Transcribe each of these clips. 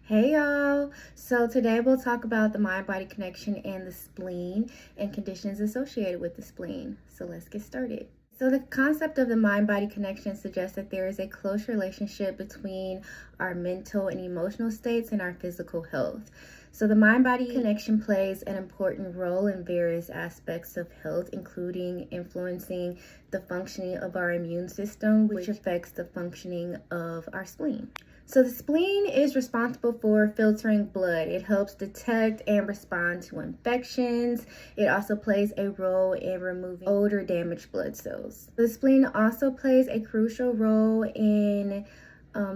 Hey y'all! So today we'll talk about the mind-body connection and the spleen and conditions associated with the spleen. So let's get started. So the concept of the mind-body connection suggests that there is a close relationship between our mental and emotional states and our physical health. So the mind-body connection plays an important role in various aspects of health, including influencing the functioning of our immune system, which affects the functioning of our spleen. So the spleen is responsible for filtering blood. It helps detect and respond to infections. It also plays a role in removing old or damaged blood cells. The spleen also plays a crucial role in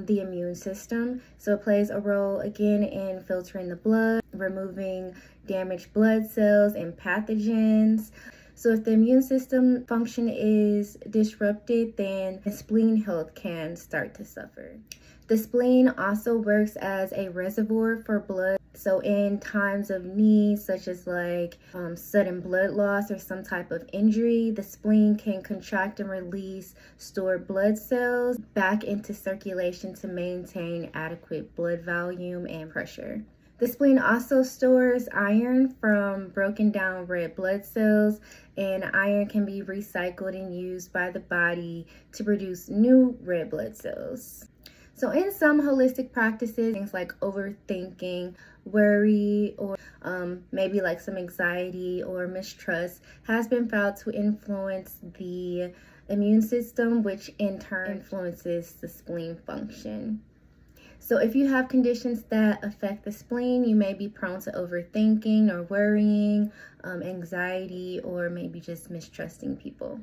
the immune system. So it plays a role again in filtering the blood, removing damaged blood cells and pathogens. So if the immune system function is disrupted, then the spleen health can start to suffer. The spleen also works as a reservoir for blood. So in times of need, such as sudden blood loss or some type of injury, the spleen can contract and release stored blood cells back into circulation to maintain adequate blood volume and pressure. The spleen also stores iron from broken down red blood cells, and iron can be recycled and used by the body to produce new red blood cells. So in some holistic practices, things like overthinking, worry, or maybe like some anxiety or mistrust has been found to influence the immune system, which in turn influences the spleen function. So if you have conditions that affect the spleen, you may be prone to overthinking or worrying, anxiety, or maybe just mistrusting people.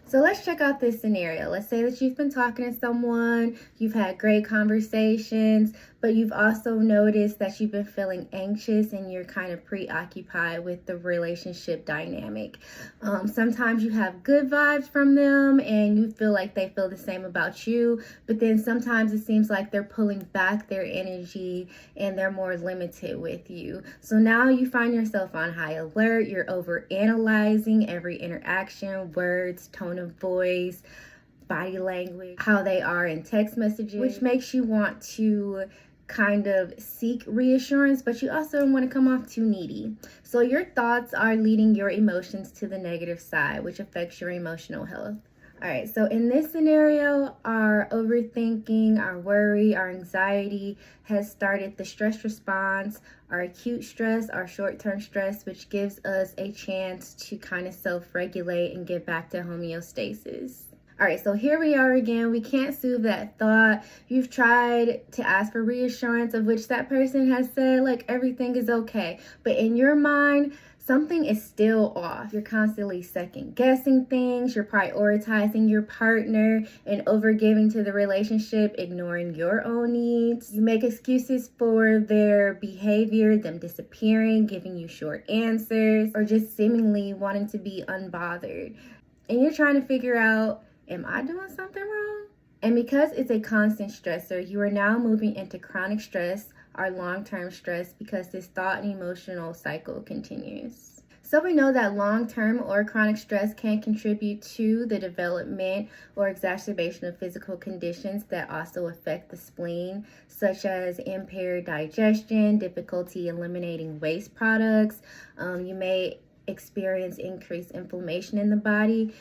So let's check out this scenario. Let's say that you've been talking to someone, you've had great conversations, but you've also noticed that you've been feeling anxious and you're kind of preoccupied with the relationship dynamic. Sometimes you have good vibes from them and you feel like they feel the same about you, but then sometimes it seems like they're pulling back their energy and they're more limited with you. So now you find yourself on high alert, you're over analyzing every interaction, words, tone of voice, body language, how they are in text messages, which makes you want to kind of seek reassurance, but you also don't want to come off too needy. So your thoughts are leading your emotions to the negative side, which affects your emotional health. All right, so in this scenario, our overthinking, our worry, our anxiety has started the stress response, our acute stress, our short-term stress, which gives us a chance to kind of self-regulate and get back to homeostasis. All right, so here we are again. We can't soothe that thought. You've tried to ask for reassurance, of which that person has said, like, everything is okay. But in your mind, something is still off. You're constantly second guessing things. You're prioritizing your partner and overgiving to the relationship, ignoring your own needs. You make excuses for their behavior, them disappearing, giving you short answers, or just seemingly wanting to be unbothered. And you're trying to figure out, am I doing something wrong? And because it's a constant stressor, you are now moving into chronic stress or long-term stress because this thought and emotional cycle continues. So we know that long-term or chronic stress can contribute to the development or exacerbation of physical conditions that also affect the spleen, such as impaired digestion, difficulty eliminating waste products. You may experience increased inflammation in the body.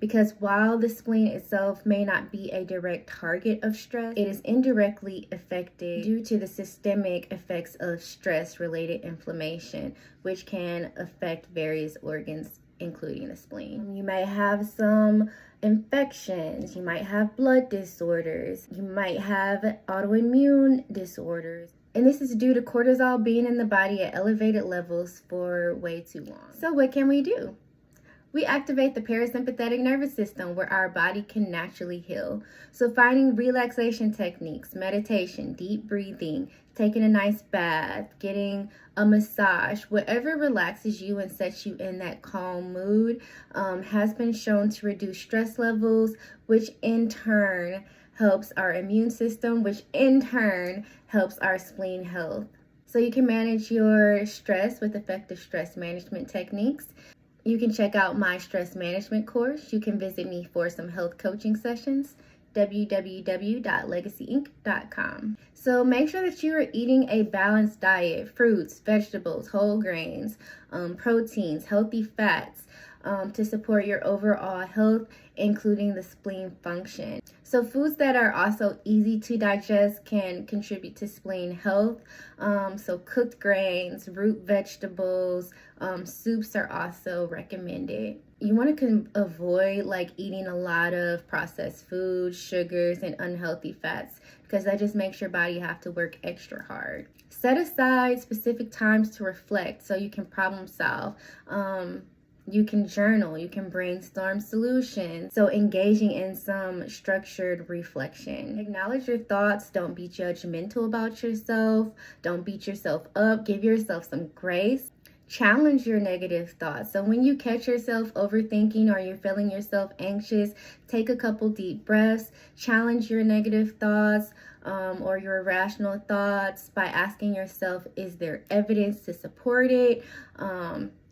Because while the spleen itself may not be a direct target of stress, it is indirectly affected due to the systemic effects of stress-related inflammation, which can affect various organs, including the spleen. You may have some infections, you might have blood disorders, you might have autoimmune disorders. And this is due to cortisol being in the body at elevated levels for way too long. So what can we do? We activate the parasympathetic nervous system where our body can naturally heal. So finding relaxation techniques, meditation, deep breathing, taking a nice bath, getting a massage, whatever relaxes you and sets you in that calm mood has been shown to reduce stress levels, which in turn helps our immune system, which in turn helps our spleen health. So you can manage your stress with effective stress management techniques. You can check out my stress management course. You can visit me for some health coaching sessions. www.legacyinc.com. So make sure that you are eating a balanced diet: fruits, vegetables, whole grains, proteins, healthy fats, to support your overall health, including the spleen function. So foods that are also easy to digest can contribute to spleen health. So cooked grains, root vegetables, soups are also recommended. You want to avoid like eating a lot of processed foods, sugars, and unhealthy fats, because that just makes your body have to work extra hard. Set aside specific times to reflect so you can problem solve. You can journal, you can brainstorm solutions. So engaging in some structured reflection. Acknowledge your thoughts. Don't be judgmental about yourself. Don't beat yourself up. Give yourself some grace. Challenge your negative thoughts. So when you catch yourself overthinking or you're feeling yourself anxious, take a couple deep breaths. Challenge your negative thoughts or your irrational thoughts by asking yourself, is there evidence to support it?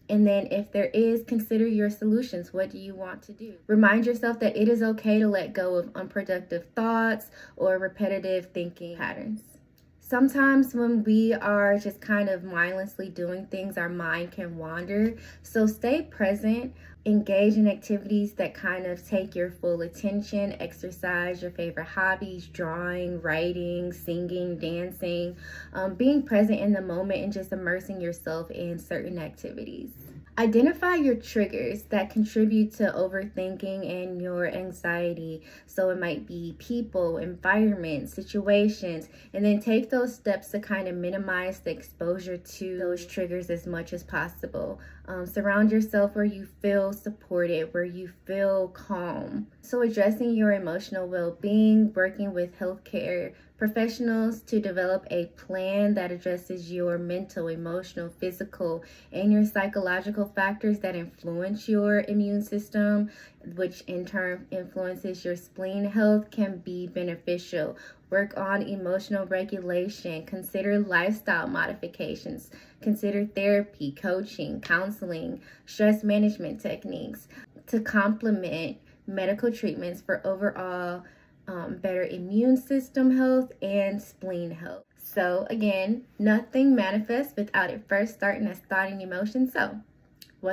And then if there is, consider your solutions. What do you want to do? Remind yourself that it is okay to let go of unproductive thoughts or repetitive thinking patterns. Sometimes when we are just kind of mindlessly doing things, our mind can wander. So stay present. Engage in activities that kind of take your full attention. Exercise, your favorite hobbies, drawing, writing, singing, dancing. Being present in the moment and just immersing yourself in certain activities. Identify your triggers that contribute to overthinking and your anxiety. So it might be people, environment, situations, and then take those steps to kind of minimize the exposure to those triggers as much as possible. Surround yourself where you feel supported, where you feel calm. So addressing your emotional well-being, working with healthcare professionals to develop a plan that addresses your mental, emotional, physical, and your psychological factors that influence your immune system, which in turn influences your spleen health, can be beneficial. Work on emotional regulation. Consider lifestyle modifications. Consider therapy, coaching, counseling, stress management techniques to complement medical treatments for overall better immune system health and spleen health. So again, nothing manifests without it first starting as thought and emotion. So